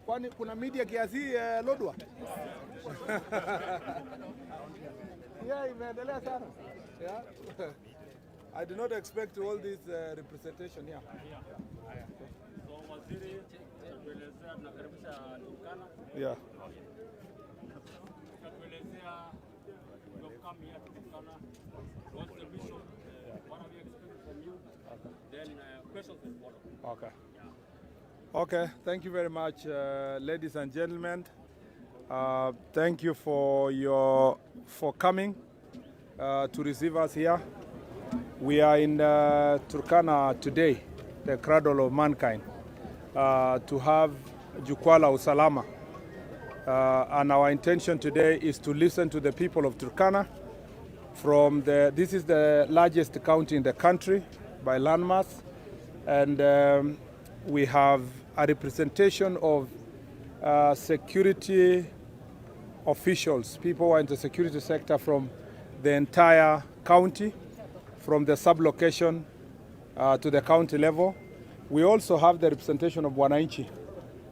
Kwani kuna media kiasi Lodwar? Yeah, imeendelea sana. Yeah. I did not expect all this representation here. So waziri tuelezea tunakaribisha Turkana. Yeah. Tuelezea you have come here to Turkana. What's the mission? What are we expecting from you? Okay. Then questions will follow. Okay. Okay, thank you very much, ladies and gentlemen. Thank you for coming to receive us here. We are in Turkana today, the cradle of mankind, to have Jukwaa la Usalama. And our intention today is to listen to the people of Turkana. This is the largest county in the country by landmass, and we have a representation of security officials, people who are in the security sector from the entire county, from the sub-location to the county level. We also have the representation of Wananchi,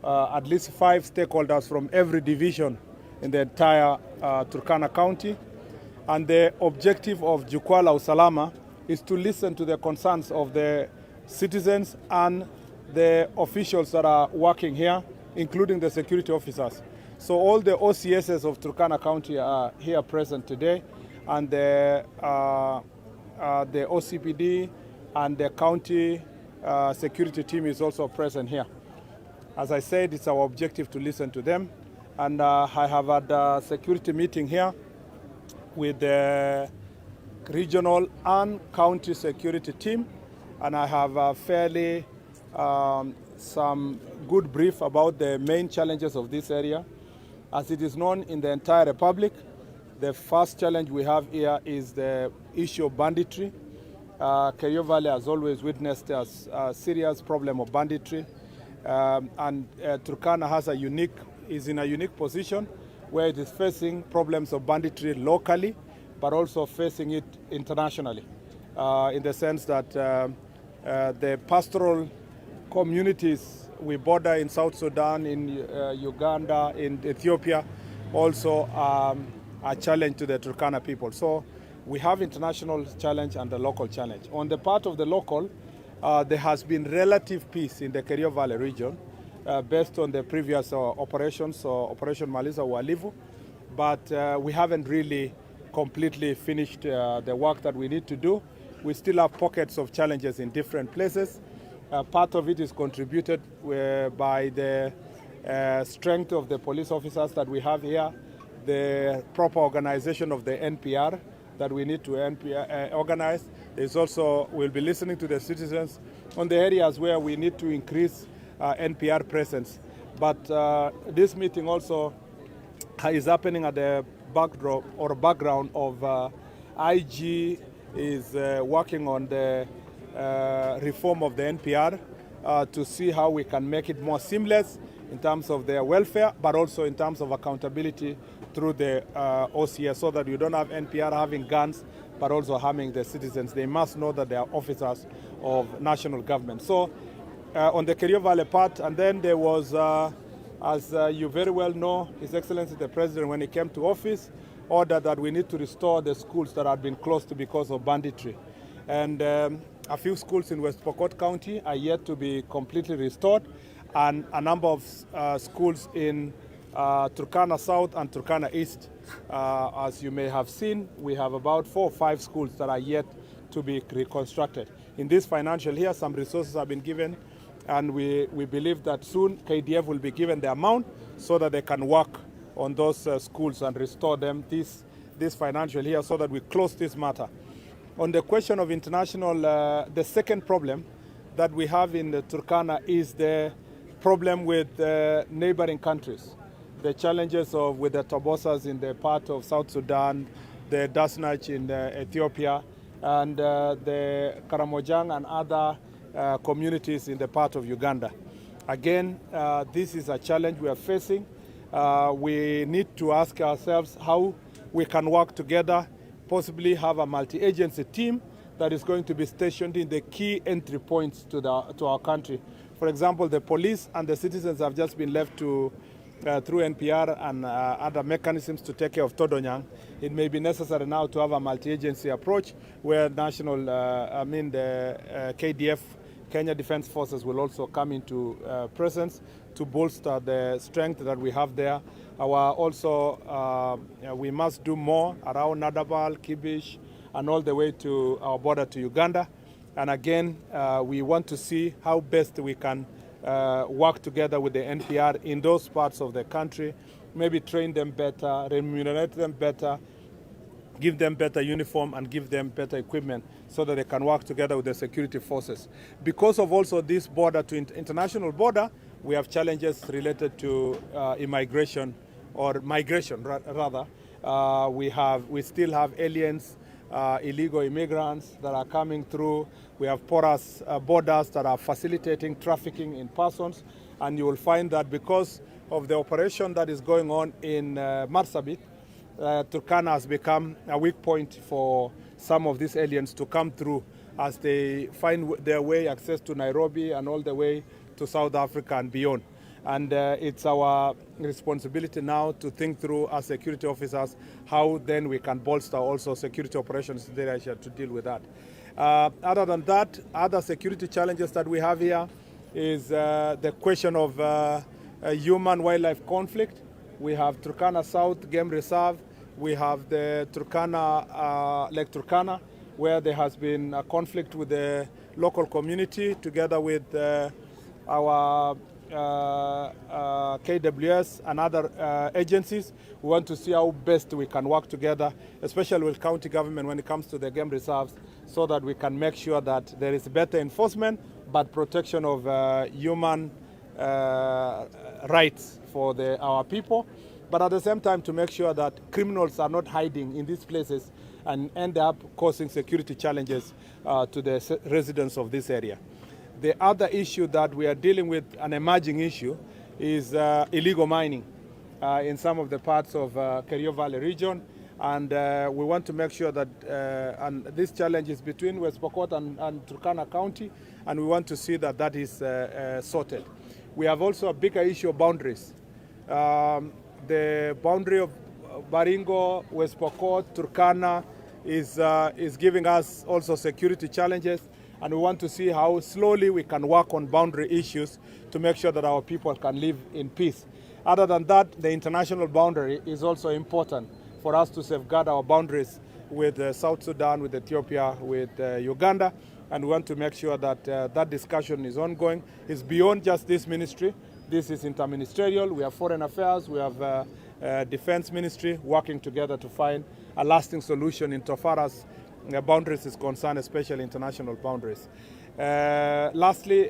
at least 5 stakeholders from every division in the entire Turkana County. And the objective of Jukwaa la Usalama is to listen to the concerns of the citizens and the officials that are working here, including the security officers. So all the OCSs of Turkana County are here present today, and the OCPD and the county security team is also present here. As I said, it's our objective to listen to them. And I have had a security meeting here with the regional and county security team, and I have a fairly some good brief about the main challenges of this area. As it is known in the entire republic, the first challenge we have here is the issue of banditry. Kerio Valley has always witnessed a serious problem of banditry, and Turkana is in a unique position where it is facing problems of banditry locally, but also facing it internationally, in the sense that the pastoral communities we border in South Sudan, in Uganda, in Ethiopia, also a challenge to the Turkana people. So we have international challenge and the local challenge. On the part of the local, there has been relative peace in the Kerio Valley region based on the previous operations, Operation Maliza Uhalifu, but we haven't really completely finished the work that we need to do. We still have pockets of challenges in different places. Part of it is contributed by the strength of the police officers that we have here, the proper organization of the NPR that we need to organize. There's also, we'll be listening to the citizens on the areas where we need to increase NPR presence. But this meeting also is happening at the backdrop or background of IG is working on the reform of the NPR to see how we can make it more seamless in terms of their welfare, but also in terms of accountability through the OCS, so that you don't have NPR having guns, but also harming the citizens. They must know that they are officers of national government. So on the Kerio Valley part, and then there was, as you very well know, His Excellency the President, when he came to office, ordered that we need to restore the schools that had been closed because of banditry. And a few schools in West Pokot County are yet to be completely restored, and a number of schools in Turkana South and Turkana East. As you may have seen, we have about 4 or 5 schools that are yet to be reconstructed. In this financial year, some resources have been given, and we believe that soon KDF will be given the amount so that they can work on those schools and restore them this financial year so that we close this matter. On the question of international, the second problem that we have in Turkana is the problem with neighboring countries. The challenges with the Tobosas in the part of South Sudan, the Dasnach in Ethiopia, and the Karamojang and other communities in the part of Uganda. Again, this is a challenge we are facing. We need to ask ourselves how we can work together, possibly have a multi-agency team that is going to be stationed in the key entry points to our country. For example, the police and the citizens have just been left to through NPR and other mechanisms to take care of Todonyang. It may be necessary now to have a multi-agency approach where the KDF, Kenya Defense Forces, will also come into presence to bolster the strength that we have there. We must do more around Nadabal, Kibish, and all the way to our border to Uganda. And again, we want to see how best we can work together with the NPR in those parts of the country, maybe train them better, remunerate them better, give them better uniform and give them better equipment so that they can work together with the security forces. Because of also this border to international border, we have challenges related to immigration or migration rather. We still have aliens, illegal immigrants that are coming through. We have porous borders that are facilitating trafficking in persons. And you will find that because of the operation that is going on in Marsabit, Turkana has become a weak point for some of these aliens to come through as they find their way access to Nairobi and all the way to South Africa and beyond. And it's our responsibility now to think through as security officers how then we can bolster also security operations in the area to deal with that. Other than that, other security challenges that we have here is the question of human-wildlife conflict. We have Turkana South Game Reserve. We have the Lake Turkana, where there has been a conflict with the local community together with our KWS and other agencies. We want to see how best we can work together, especially with county government when it comes to the game reserves, so that we can make sure that there is better enforcement but protection of human rights for our people, but at the same time to make sure that criminals are not hiding in these places and end up causing security challenges to the residents of this area. The other issue that we are dealing with, an emerging issue, is illegal mining in some of the parts of Kerio Valley region. And we want to make sure that, and this challenge is between West Pokot and Turkana County, and we want to see that that is sorted. We have also a bigger issue of boundaries. The boundary of Baringo, West Pokot, Turkana is giving us also security challenges. And we want to see how slowly we can work on boundary issues to make sure that our people can live in peace. Other than that, the international boundary is also important for us to safeguard our boundaries with South Sudan, with Ethiopia, with Uganda. And we want to make sure that that discussion is ongoing. It's beyond just this ministry. This is interministerial. We have foreign affairs. We have defense ministry working together to find a lasting solution insofar as boundaries is concerned, especially international boundaries. Lastly,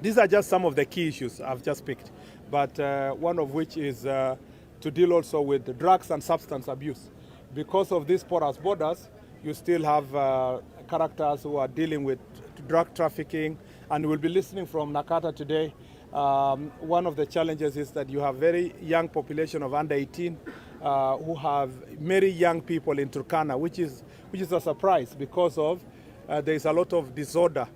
these are just some of the key issues I've just picked, but one of which is to deal also with drugs and substance abuse. Because of these porous borders, you still have characters who are dealing with drug trafficking, and we'll be listening from Nakata today. One of the challenges is that you have very young population of under 18 who have many young people in Turkana, which is a surprise because of there is a lot of disorder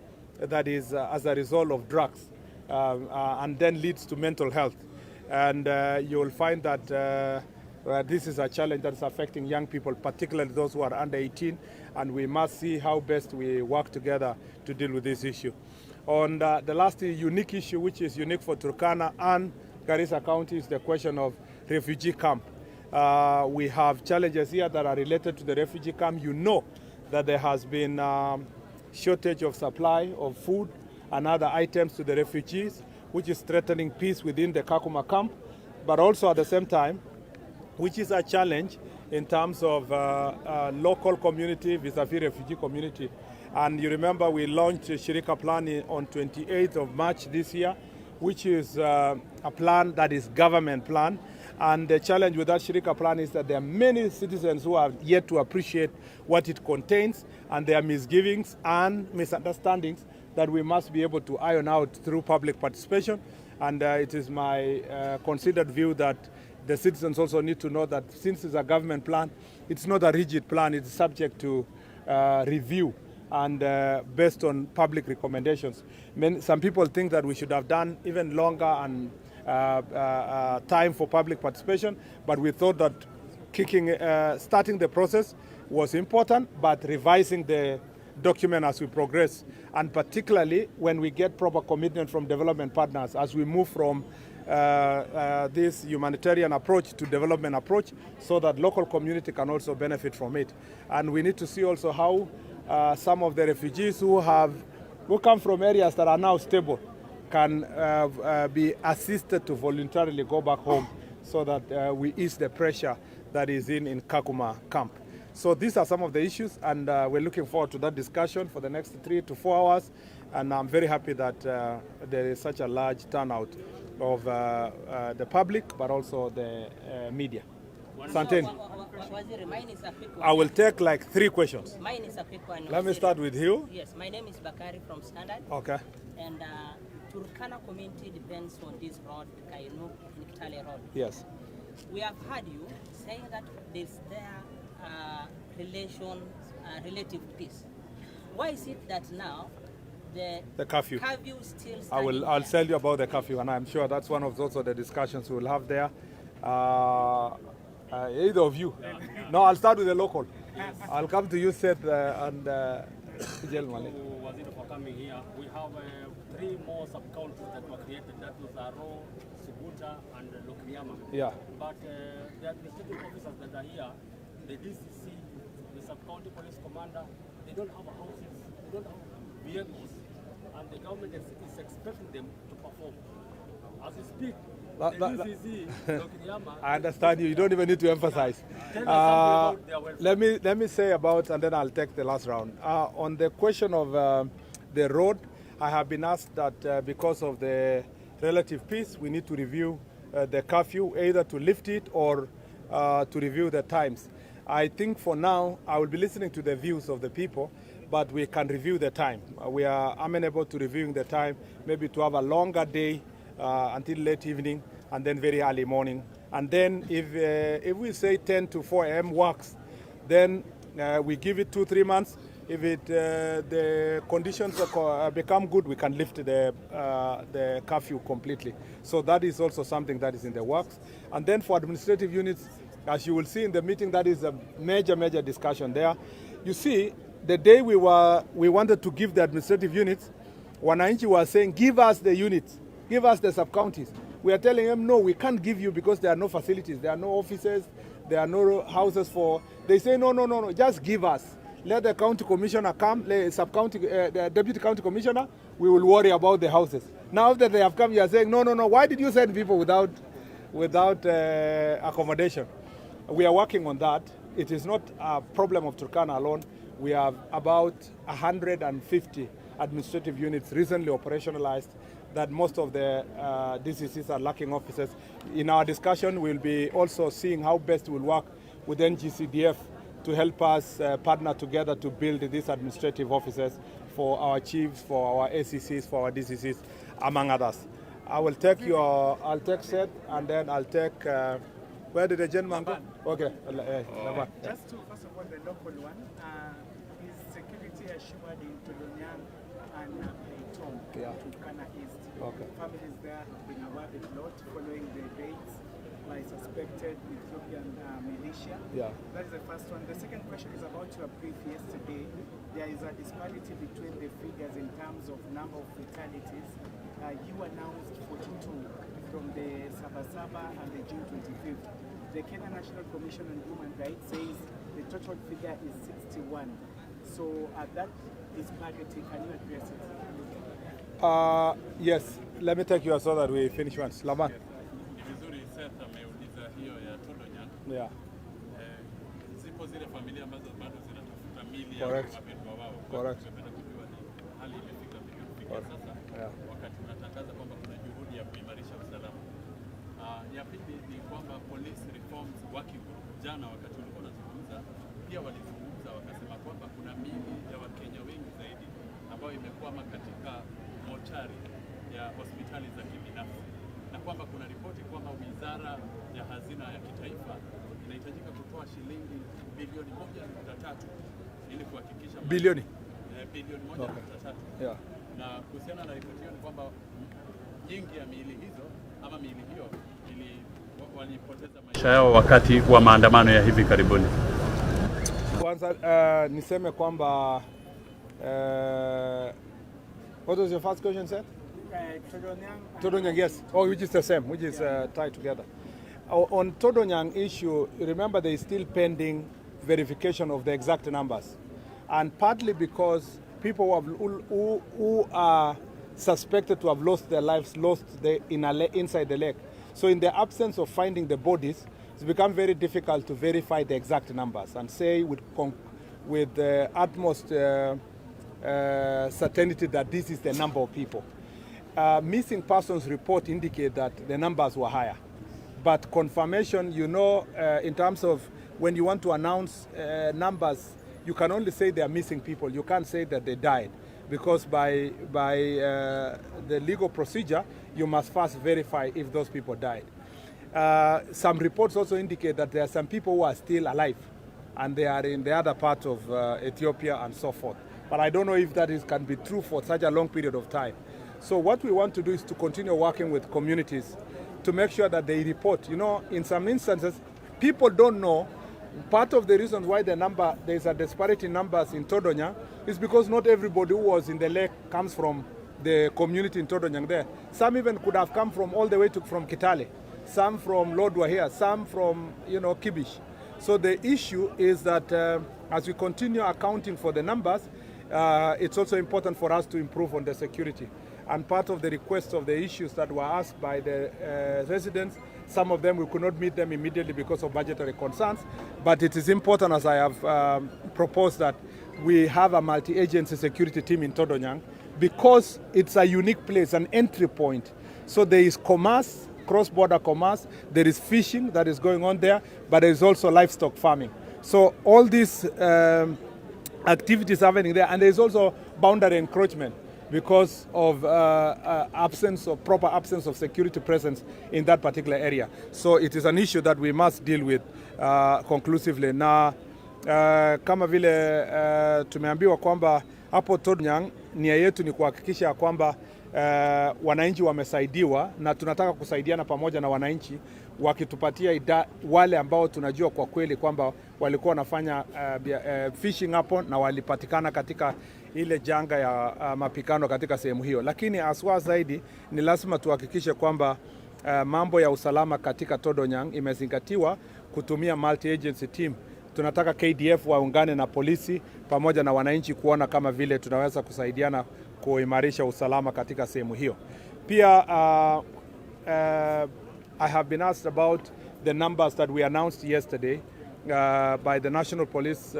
that is as a result of drugs and then leads to mental health. And you will find that this is a challenge that is affecting young people, particularly those who are under 18, and we must see how best we work together to deal with this issue. On the last unique issue, which is unique for Turkana and Garissa County, is the question of refugee camp. We have challenges here that are related to the refugee camp. You know that there has been shortage of supply of food and other items to the refugees, which is threatening peace within the Kakuma camp, but also at the same time, which is a challenge in terms of local community vis-a-vis refugee community. And you remember we launched a Shirika plan on 28th of March this year, which is a plan that is government plan. And the challenge with that Shirika plan is that there are many citizens who have yet to appreciate what it contains, and there are misgivings and misunderstandings that we must be able to iron out through public participation. And it is my considered view that the citizens also need to know that since it's a government plan, it's not a rigid plan, it's subject to review and based on public recommendations. Some people think that we should have done even longer and time for public participation, but we thought that starting the process was important, but revising the document as we progress, and particularly when we get proper commitment from development partners as we move from this humanitarian approach to development approach, so that local community can also benefit from it. And we need to see also how some of the refugees who come from areas that are now stable can be assisted to voluntarily go back home, so that we ease the pressure that is in Kakuma camp. So these are some of the issues, and we're looking forward to that discussion for the next 3 to 4 hours. And I'm very happy that there is such a large turnout of the public, but also the media. Santeni, I will take like 3 questions. Mine is a quick one. Let me start with you. Yes, my name is Bakari from Standard. Okay. And Turkana community depends on this road, Kainu and Kitale Road. Yes. We have heard you saying that there's relative peace. Why is it that now the curfew still I'll tell you about the curfew, and I'm sure that's one of those the discussions we'll have there. Either of you. No, I'll start with the local. Yes. I'll come to you, Seth, and gentlemen. Was it for coming here? We have 3 more sub-counties that were created. That was Aro, Subuta, and Lokriama. Yeah. But the administrative officers that are here, the DCC, the sub-county police commander, they don't have houses, they don't have vehicles, and the government is expecting them to perform. As we speak, I understand you. You don't even need to emphasize. Let me say about, and then I'll take the last round. On the question of the road, I have been asked that because of the relative peace, we need to review the curfew, either to lift it or to review the times. I think for now, I will be listening to the views of the people, but we can review the time. We are amenable to reviewing the time, maybe to have a longer day until late evening, and then very early morning. And then if we say 10 to 4 a.m. works, then we give it 2-3 months. If the conditions become good, we can lift the curfew completely. So that is also something that is in the works. And then for administrative units, as you will see in the meeting, that is a major discussion there. You see, the day we wanted to give the administrative units, Wananchi was saying, give us the units, give us the sub-counties. We are telling them, no, we can't give you because there are no facilities, there are no offices, there are no houses for. They say, no, just give us. Let the county commissioner come, the deputy county commissioner, we will worry about the houses. Now that they have come, you are saying, no, why did you send people without accommodation? We are working on that. It is not a problem of Turkana alone. We have about 150 administrative units recently operationalized, that most of the DCCs are lacking officers. In our discussion, we'll be also seeing how best we'll work with NGCDF to help us partner together to build these administrative offices for our chiefs, for our ACCs, for our DCCs, among others. I'll take Seth, and then I'll take, where did the gentleman go? Okay. Just to, first of all, the local one, is security assured in Tolonyang and Tom, Turkana East. Okay. Families there have been awarded lot following the raids by suspected Ethiopian militia. Yeah. That is the first one. The second question is about your brief yesterday. There is a disparity between the figures in terms of number of fatalities. You announced 42 from the Sabasaba and the June 25th. The Kenya National Commission on Human Rights says the total figure is 61. So that disparity, can you address it? Yes, let me take you so that we finish once. Laman. Ni vizuri Seth ameuliza hiyo ya Todonyan. Yeah. Zipo zile familia ambazo bado zinatafuta mili ya Correct. wapendwa wao. Correct. Tungependa kujua ni hali imefika vipi kufikia sasa. Yeah. Wakati tunatangaza kwamba kuna juhudi ya kuimarisha usalama. Ya pili ni kwamba Police Reforms Working Group jana wakati ulikuwa unazungumza pia walizungumza wakasema kwamba kuna mili ya Wakenya wengi zaidi ambayo imekwama katika mochari ya hospitali za kibinafsi na kwamba kuna ripoti kwamba Wizara ya Hazina ya Kitaifa inahitajika kutoa shilingi bilioni 1.3 ili kuhakikisha Bilioni 1.3. Yeah. Na kuhusiana na ripoti hiyo ni kwamba nyingi ya miili hizo ama miili hiyo walipoteza maisha yao wakati wa maandamano ya hivi karibuni. Kwanza niseme kwamba what was your first question, sir? Todonyang, yes. Oh, which is the same, which is tied together. On Todonyang issue, remember there is still pending verification of the exact numbers. And partly because people who are suspected to have lost their lives inside the lake. So in the absence of finding the bodies, it's become very difficult to verify the exact numbers and say with the utmost certainty that this is the number of people. Missing persons report indicate that the numbers were higher. But confirmation, in terms of when you want to announce numbers, you can only say they are missing people. You can't say that they died. Because by the legal procedure, you must first verify if those people died. Some reports also indicate that there are some people who are still alive and they are in the other part of Ethiopia and so forth. But I don't know if that can be true for such a long period of time. So what we want to do is to continue working with communities to make sure that they report. In some instances, people don't know. Part of the reasons why there's a disparity in numbers in Todonyang is because not everybody who was in the lake comes from the community in Todonyang there. Some even could have come from all the way from Kitale, some from Lodwar here, some from Kibish. So the issue is that as we continue accounting for the numbers, it's also important for us to improve on the security. And part of the request of the issues that were asked by the residents, some of them we could not meet them immediately because of budgetary concerns, but it is important, as I have proposed, that we have a multi-agency security team in Todonyang because it's a unique place, an entry point. So there is commerce, cross-border commerce, there is fishing that is going on there, but there is also livestock farming. So all these activities happening there, and there is also boundary encroachment because of proper absence of security presence in that particular area. So it is an issue that we must deal with conclusively. Na kama vile tumeambiwa kwamba hapo Todonyang nia yetu ni kuhakikisha kwamba wananchi wamesaidiwa, na tunataka kusaidiana pamoja na wananchi wakitupatia wale ambao tunajua kwa kweli kwamba walikuwa wanafanya fishing hapo na walipatikana katika ile janga ya mapikano katika sehemu hiyo. Lakini aswa zaidi ni lazima tuhakikishe kwamba mambo ya usalama katika Todonyang imezingatiwa kutumia multi-agency team. Tunataka KDF waungane na polisi pamoja na wananchi kuona kama vile tunaweza kusaidiana kuimarisha usalama katika sehemu hiyo. Pia I have been asked about the numbers that we announced yesterday by the National Police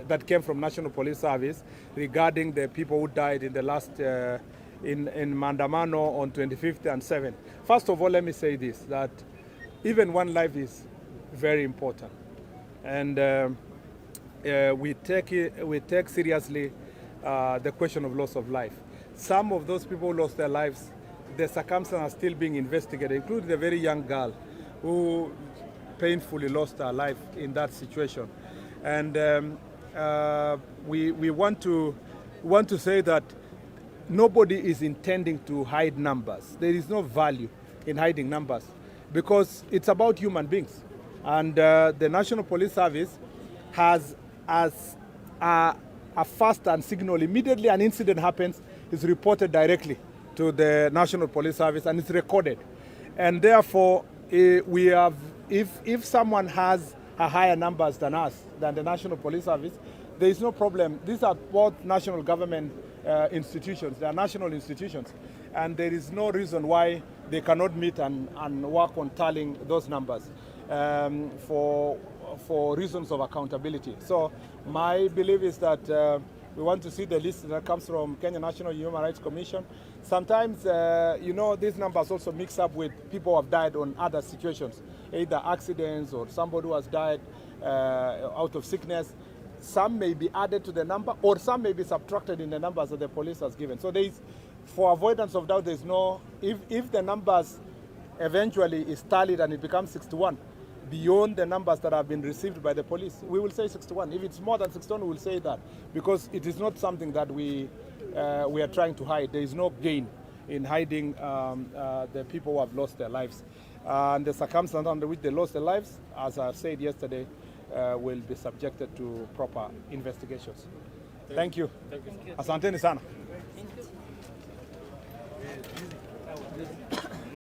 that came from National Police Service regarding the people who died in the last in Mandamano on 25th and 7th. First of all, let me say this, that even one life is very important, and we take seriously the question of loss of life. Some of those people who lost their lives, the circumstances are still being investigated, including a very young girl who painfully lost her life in that situation. And we want to say that nobody is intending to hide numbers. There is no value in hiding numbers because it's about human beings. And the National Police Service has as a fast and signal. Immediately an incident happens, is reported directly to the National Police Service and it's recorded. And therefore, we have, if someone has a higher numbers than us, than the National Police Service, there is no problem. These are both national government institutions. They are national institutions. And there is no reason why they cannot meet and work on tallying those numbers for reasons of accountability. So my belief is that we want to see the list that comes from Kenya National Human Rights Commission. Sometimes, these numbers also mix up with people who have died on other situations, either accidents or somebody who has died out of sickness. Some may be added to the number, or some may be subtracted in the numbers that the police has given. So there is, for avoidance of doubt, there is no, if the numbers eventually is tallied and it becomes 61, beyond the numbers that have been received by the police, we will say 61. If it's more than 61, we will say that, because it is not something that we are trying to hide. There is no gain in hiding the people who have lost their lives. And the circumstances under which they lost their lives, as I said yesterday, will be subjected to proper investigations. Thank you. Thank you. Asanteni sana.